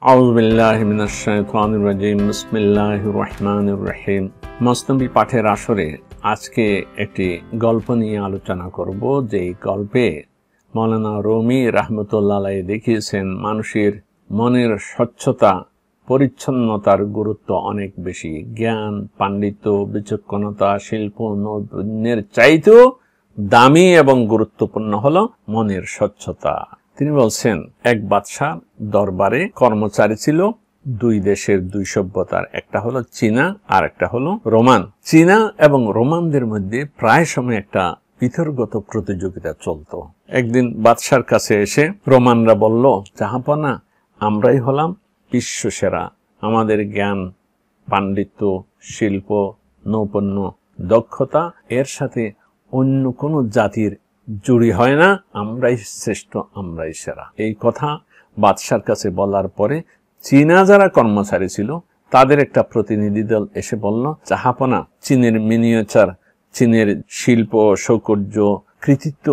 আউযু বিল্লাহি মিনাশ শাইতানির রাজিম। বিসমিল্লাহির রহমানির রহিম। মসনবি পাঠের আসরে আজকে একটি গল্প নিয়ে আলোচনা করব, যেই গল্পে মাওলানা রুমি রাহমাতুল্লাহ আলাইহি দেখিয়েছেন মানুষের মনের স্বচ্ছতা, পরিচ্ছন্নতার গুরুত্ব অনেক বেশি। জ্ঞান, পাণ্ডিত্য, বিচক্ষণতা, শিল্প নৈপুণ্যের চাইতেও দামি এবং গুরুত্বপূর্ণ হলো মনের স্বচ্ছতা। তিনি বলছেন, এক বাদশাহ দরবারে কর্মচারী ছিল দুই দেশের দুই সভ্যতার, একটা হলো চীনা আর একটা হলো রোমান। চীনা এবং রোমানদের মধ্যে প্রায় সময় একটা বিতর্কগত প্রতিযোগিতা চলত। একদিন বাদশার কাছে এসে রোমানরা বলল, জাহাপনা, আমরাই হলাম বিশ্ব সেরা, আমাদের জ্ঞান, পাণ্ডিত্য, শিল্প, নৈপুণ্য, দক্ষতা এর সাথে অন্য কোনো জাতির জুড়ি হয় না, আমরাই শ্রেষ্ঠ, আমরাই সেরা। এই কথা বাদশার কাছে বলার পরে চীনা যারা কর্মচারী ছিল তাদের একটা প্রতিনিধি দল এসে বলল, জাহাপনা, চীনের মিনিয়েচার, চীনের শিল্প, সৌকর্য, কৃতিত্ব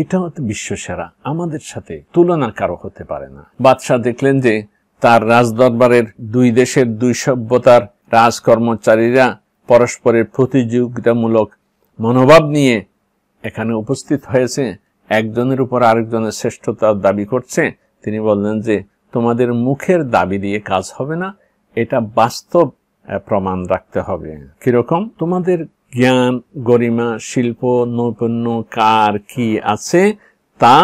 এটা হচ্ছে বিশ্ব সেরা, আমাদের সাথে তুলনা কারো হতে পারে না। বাদশাহ দেখলেন যে তার রাজদরবারের দুই দেশের দুই সভ্যতার রাজকর্মচারীরা পরস্পরের প্রতিযোগিতামূলক মনোভাব নিয়ে এখানে উপস্থিত হয়েছে, একজনের উপর আরেকজনের শ্রেষ্ঠতার দাবি করছে। তিনি বললেন যে তোমাদের মুখের দাবি দিয়ে কাজ হবে না, এটা বাস্তব প্রমাণ রাখতে হবে। কিরকম? তোমাদের জ্ঞান, গরিমা, শিল্প, নৈপুণ্য কার কি আছে তা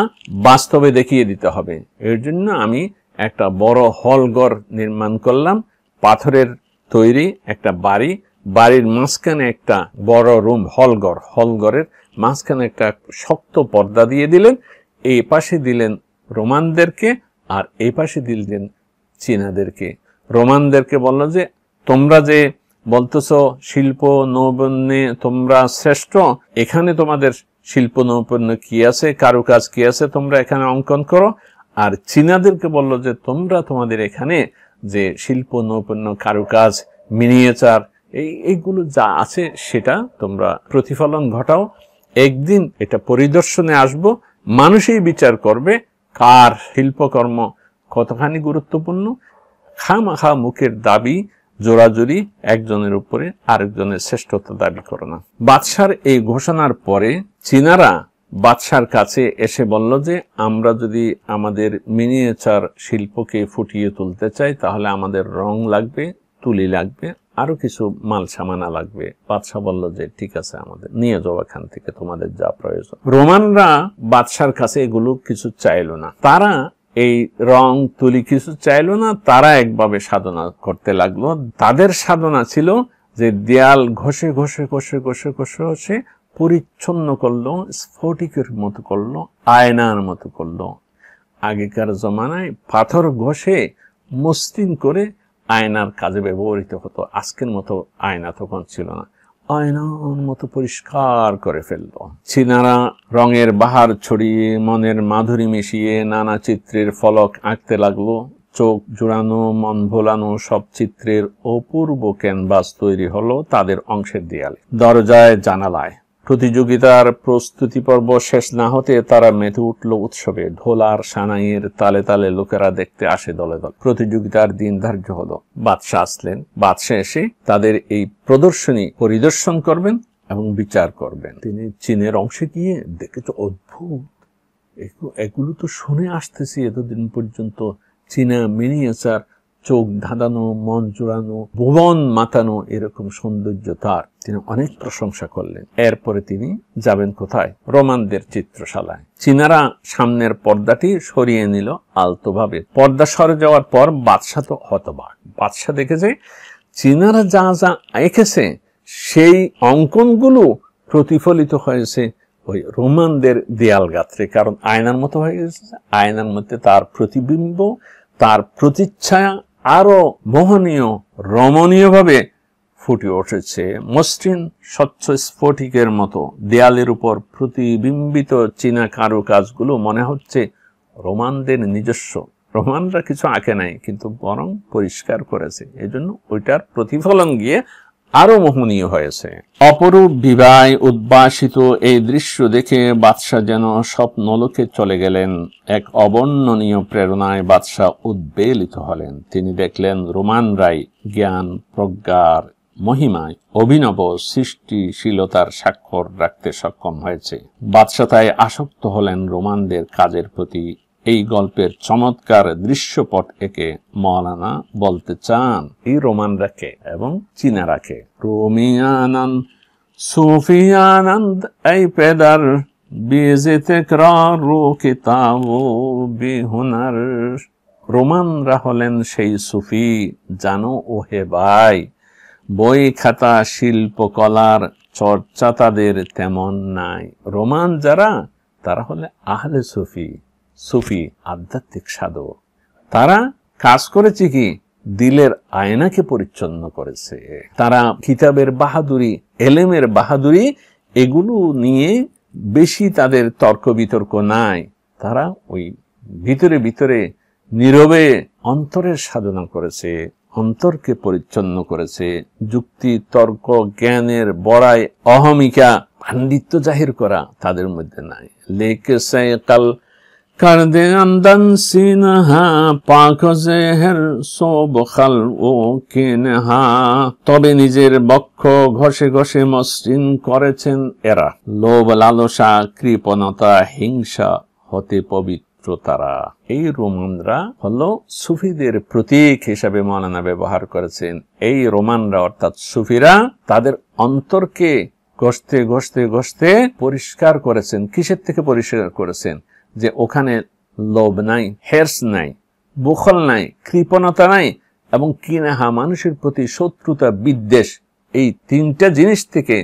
বাস্তবে দেখিয়ে দিতে হবে। এর জন্য আমি একটা বড় হলঘর নির্মাণ করলাম, পাথরের তৈরি একটা বাড়ি, বাড়ির মাঝখানে একটা বড় রুম, হলঘর, হলঘরের মাঝখানে একটা শক্ত পর্দা দিয়ে দিলেন। এই পাশে দিলেন রোমানদেরকে আর এই পাশে দিলেন চীনাদেরকে। রোমানদেরকে বলল যে তোমরা যে বলতেছ শিল্প নৈপুণ্যে তোমরা শ্রেষ্ঠ, এখানে তোমাদের শিল্প নৈপুণ্য কি আছে, কারুকাজ কি আছে, তোমরা এখানে অঙ্কন করো। আর চীনাদেরকে বলল যে তোমরা তোমাদের এখানে যে শিল্প নৈপুণ্য, কারুকাজ, মিনিয়েচার এইগুলো যা আছে সেটা তোমরা প্রতিফলন ঘটাও। একদিন এটা পরিদর্শনে আসব, মানুষই বিচার করবে কার শিল্পকর্ম কতখানি গুরুত্বপূর্ণ। খামাখা মুখের দাবি জোরাজুরি, একজনের উপরে আরেকজনের শ্রেষ্ঠতা দাবি করো না। বাদশার এই ঘোষণার পরে চীনারা বাদশার কাছে এসে বলল যে আমরা যদি আমাদের মিনিয়েচার শিল্পকে ফুটিয়ে তুলতে চাই তাহলে আমাদের রং লাগবে, তুলি লাগবে, আরো কিছু মাল সামানা লাগবে। বাদশাহ বলল যে ঠিক আছে, আমাদের নিয়ে যাও এখান থেকে, তোমাদের যা প্রয়োজন। রোমানরা বাদশার কাছে এগুলো কিছু চাইল না, তারা এই রং তুলি কিছু চাইল না, তারা একভাবে সাধনা করতে লাগলো। তাদের সাধনা ছিল যে দেয়াল ঘষে ঘষে ঘষে ঘষে ঘষে ঘষে পরিচ্ছন্ন করলো, স্ফটিকের মতো করলো, আয়নার মতো করলো। আগেকার জমানায় পাথর ঘষে মসৃণ করে আয়নার কাজে ব্যবহৃত হতো, আজকের মতো আয়না তখন ছিল না। আয়নার মতো পরিষ্কার করে ফেললো। চীনারা রঙের বাহার ছড়িয়ে মনের মাধুরী মিশিয়ে নানা চিত্রের ফলক আঁকতে লাগলো। চোখ জোড়ানো, মন ভোলানো সব চিত্রের অপূর্ব ক্যানভাস তৈরি হলো তাদের অংশের দেয়ালে, দরজায়, জানালায়। প্রতিযোগিতার প্রস্তুতি পর্ব শেষ না হতে তারা মেতে উঠল উৎসবে। ঢোল আর সানাইয়ের তালে তালে লোকেরা দেখতে আসে দলে দল। প্রতিযোগিতার দিন ধার্য হলো। বাদশাহ আসলেন। বাদশাহ এসে তাদের এই প্রদর্শনী পরিদর্শন করবেন এবং বিচার করবেন। তিনি চীনের অংশে গিয়ে দেখে তো অদ্ভুত, এগুলো তো শুনে আসতেছি এতদিন পর্যন্ত, চীনা মিনিয়েচার, চোখ ধাঁধানো, মন জোড়ানো, ভুবন মাতানো এরকম সৌন্দর্য তার। তিনি অনেক প্রশংসা করলেন। এরপরে তিনি যাবেন কোথায়? রোমানদের চিত্রশালায়। চীনারা সামনের পর্দাটি সরিয়ে নিল আলতোভাবে। পর্দা সরে যাওয়ার পর বাদশাহ তো হতবাক। বাদশাহ দেখেছে চীনারা যা যা এঁকেছে সেই অঙ্কনগুলো প্রতিফলিত হয়েছে ওই রোমানদের দেয়াল গাত্রে, কারণ আয়নার মতো হয়ে গেছে। আয়নার মধ্যে তার প্রতিবিম্ব, তার প্রতিচ্ছায়া আরো মোহনীয়, রমণীয় ভাবে ফুটে উঠেছে। মসৃণ স্বচ্ছ স্ফটিকের মতো দেয়ালের উপর প্রতিবিম্বিত চীনা কারুকাজগুলো মনে হচ্ছে রোমানদের নিজস্ব। রোমানরা কিছু আঁকে নাই, কিন্তু বরং পরিষ্কার করেছে, এজন্য ওইটার প্রতিফলন গিয়ে আরো মোহনীয় হয়েছে। অপরূপ বিবায় উদ্ভাসিত এই দৃশ্য দেখে বাদশাহ যেন স্বপ্নলোকে চলে গেলেন। এক অবর্ণনীয় প্রেরণায় বাদশাহ উদ্বেলিত হলেন। তিনি দেখলেন রোমানরাই জ্ঞান প্রজ্ঞার মহিমায় অভিনব সৃষ্টিশীলতার স্বাক্ষর রাখতে সক্ষম হয়েছে। বাদশাহ তাই আসক্ত হলেন রোমানদের কাজের প্রতি। এই গল্পের চমৎকার দৃশ্যপট একে মাওলানা বলতে চান এই রোমানরাকে এবং চীনারাকে। রোমিয়ানন্দ সুফিয়ানন্দ এই পেদার বিজেতে ক্রারো কিতাব বিহুনার। রোমানরা হলেন সেই সুফি, জানো ও হে ভাই, বই খাতা শিল্পকলার চর্চা তাদের তেমন নাই। রোমান যারা, তারা হলে আহলে সুফি, সুফি আধ্যাত্মিক সাধক। তারা কাজ করেছে কি, দিলের আয়নাকে পরিচ্ছন্ন করেছে। তারা কিতাবের বাহাদুরি, এলেমের বাহাদুরি, এগুলো নিয়ে বেশি তাদের তর্ক বিতর্ক নাই। তারা ওই ভিতরে ভিতরে নীরবে অন্তরের সাধনা করেছে, অন্তরকে পরিচ্ছন্ন করেছে। যুক্তি তর্ক জ্ঞানের বড়াই অহমিকা পাণ্ডিত্য জাহির করা তাদের মধ্যে নাই। লেকে সাইকাল कर दे अंदन सिनहा पाक जेहर सोब खाल ও কিনহা। তবে নিজের বক্ষ ঘষে ঘষে মসৃণ করেছেন এরা। লোভ লালসা কৃপণতা হিংসা হতে পবিত্র তারা। এই রোমানরা হলো সুফিদের প্রতীক হিসাবে মাওলানা ব্যবহার করেছেন। এই রোমানরা অর্থাৎ সুফিরা তাদের অন্তরকে ঘষতে ঘষতে ঘষতে পরিষ্কার করেছেন। কিসের থেকে পরিষ্কার করেছেন? যে ওখানে লোভ নাই, হের্স নাই, বুখল নাই, কৃপণতা নাই এবং কিনাহা মানুষের প্রতি শত্রুতা বিদ্বেষ, এই তিনটা জিনিস থেকে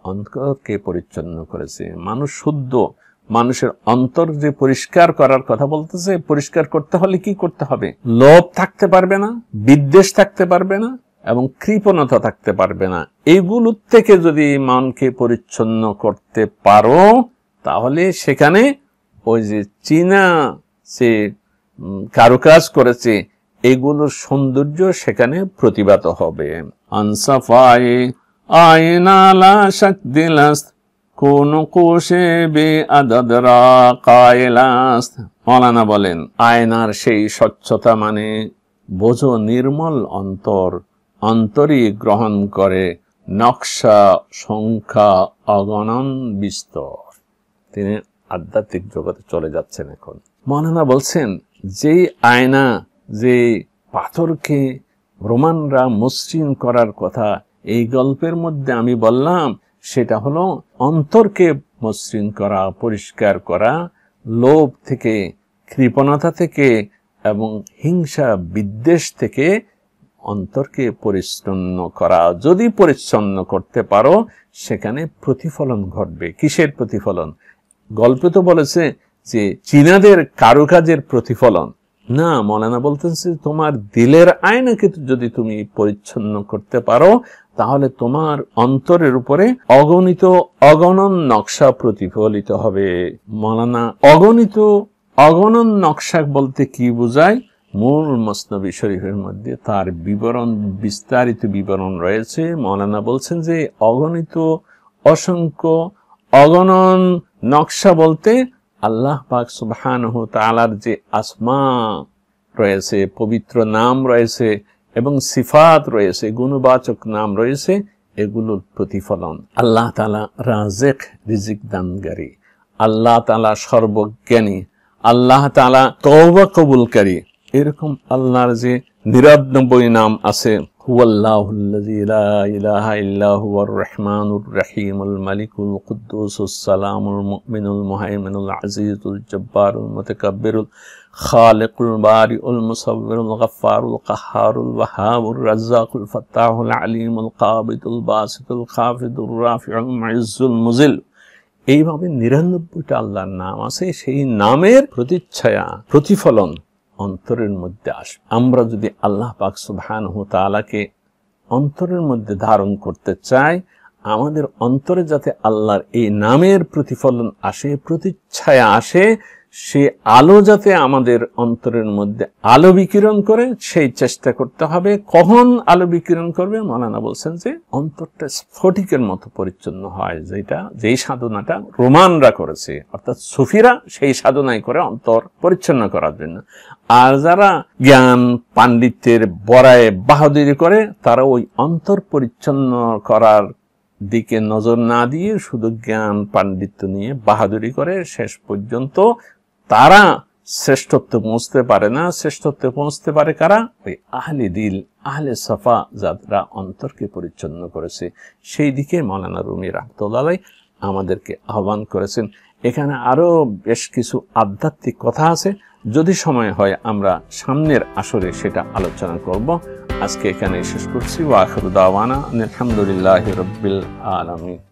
অন্তরকে পরিচ্ছন্ন করেছে। মানুষ শুদ্ধ, মানুষের অন্তর যে পরিষ্কার করার কথা বলতেছে, পরিষ্কার করতে হলে কি করতে হবে? লোভ থাকতে পারবে না, বিদ্বেষ থাকতে পারবে না এবং কৃপণতা থাকতে পারবে না। এইগুলোর থেকে যদি মনকে পরিচ্ছন্ন করতে পারো, তাহলে সেখানে ওই যে চীনা সে কারুকাজ করেছে, এগুলোর সৌন্দর্য সেখানে প্রতিভাত হবে। আনসাফায়ে আয়নালা শাক দিলাস কোন কোষে বে আদাদরা কায়লাস। মাওলানা বলেন, আয়নার সেই স্বচ্ছতা মানে বোঝো নির্মল অন্তর, অন্তরই গ্রহণ করে নকশা সংখ্যা অগণন বিস্তর। তিনি আধ্যাত্মিক জগতে চলে যাচ্ছেন এখন। মাওলানা বলছেন, যে আয়না, যে পাথরকে রোমানরা মসৃণ করার কথা এই গল্পের মধ্যে আমি বললাম, সেটা হলো অন্তরকে মসৃণ করা, পরিষ্কার করা, লোভ থেকে, কৃপণতা থেকে এবং হিংসা বিদ্বেষ থেকে অন্তরকে পরিচ্ছন্ন করা। যদি পরিচ্ছন্ন করতে পারো, সেখানে প্রতিফলন ঘটবে। কিসের প্রতিফলন? গল্পে তো বলেছে যে চীনাদের কারুকাজের প্রতিফলন না, মাওলানা বলতেছে তোমার দিলের আয়নাকে যদি তুমি পরিচ্ছন্ন করতে পারো, তাহলে তোমার অন্তরের উপরে অগণিত অগণন নকশা প্রতিফলিত হবে। মাওলানা অগণন নকশা বলতে কি বোঝায়? মূল মসনবি শরীফের মধ্যে তার বিবরণ, বিস্তারিত বিবরণ রয়েছে। মাওলানা বলছেন যে অগণিত অসংখ্য অগণন নকশা বলতে আল্লাহ পাক সুবহানাহু তাআলার যে আসমা রয়েছে, পবিত্র নাম রয়েছে এবং সিফাত রয়েছে, গুণবাচক নাম রয়েছে, এগুলোর প্রতিফলন। আল্লাহ তাআলা রাজিক, রিজিক দানকারী, আল্লাহ তাআলা সর্বজ্ঞানী, আল্লাহ তাআলা তওবা কবুলকারী, এরকম আল্লাহর যে ৯৯ নাম আছে। হুয়াল্লাহুল্লাযী লা ইলাহা ইল্লা হুয়ার রহমানুর রহিমুল মালিকুল কুদ্দুসুস সালামুল মুমিনুল মুহাইমিনুল আজিজুল জব্বারুল মুতাকাব্বিরুল খালিকুল বারিউল মুসাব্বিরুল গফফারুল কাহ্হারুল ওয়াহাবুর রাজ্জাকুল ফাত্তাহুল আলিমুল কাবিদুল বাসিতুল খাফিদুর রাফিউল মুইজ্জুল মুজিল। এইভাবে ৯৯টা আল্লাহর নাম আছে। সেই নামের প্রতিচ্ছায়া, প্রতিফলন অন্তরের মধ্যে আসে। আমরা যদি আল্লাহ পাক সুবহানাহু তাআলাকে অন্তরের মধ্যে ধারণ করতে চাই, আমাদের অন্তরে যাতে আল্লাহর এই নামের প্রতিফলন আসে, প্রতিচ্ছায়া আসে, সে আলো যাতে আমাদের অন্তরের মধ্যে আলো বিকিরণ করে সেই চেষ্টা করতে হবে। কখন আলো বিকিরণ করবে? মাওলানা বলছেন যে অন্তরটা স্ফটিকের মতো পরিচ্ছন্ন হয়, যেই সাধনাটা রোমানরা করেছে, অর্থাৎ সুফিরা সেই সাধনাই করে অন্তর পরিচ্ছন্ন করার জন্য। আর যারা জ্ঞান পাণ্ডিত্যের বড়ায় বাহাদুরি করে, তারা ওই অন্তর পরিচ্ছন্ন করার দিকে নজর না দিয়ে শুধু জ্ঞান পাণ্ডিত্য নিয়ে বাহাদুরি করে, শেষ পর্যন্ত তারা শ্রেষ্ঠত্বে পৌঁছতে পারে না। শ্রেষ্ঠত্বে পৌঁছতে পারে কারা? ওই আহলে দিল, আহলে সাফা, যারা অন্তরকে পরিচ্ছন্ন করেছে। সেই দিকে মাওলানা রুমি রাহমাতুল্লাহ আলাইহি আমাদেরকে আহ্বান করেছেন। এখানে আরো বেশ কিছু আধ্যাত্মিক কথা আছে, যদি সময় হয় আমরা সামনের আসরে সেটা আলোচনা করব। আজকে এখানে শেষ করছি। ওয়া আখিরু দাওয়ানা আলহামদুলিল্লাহি রাব্বিল আলামিন।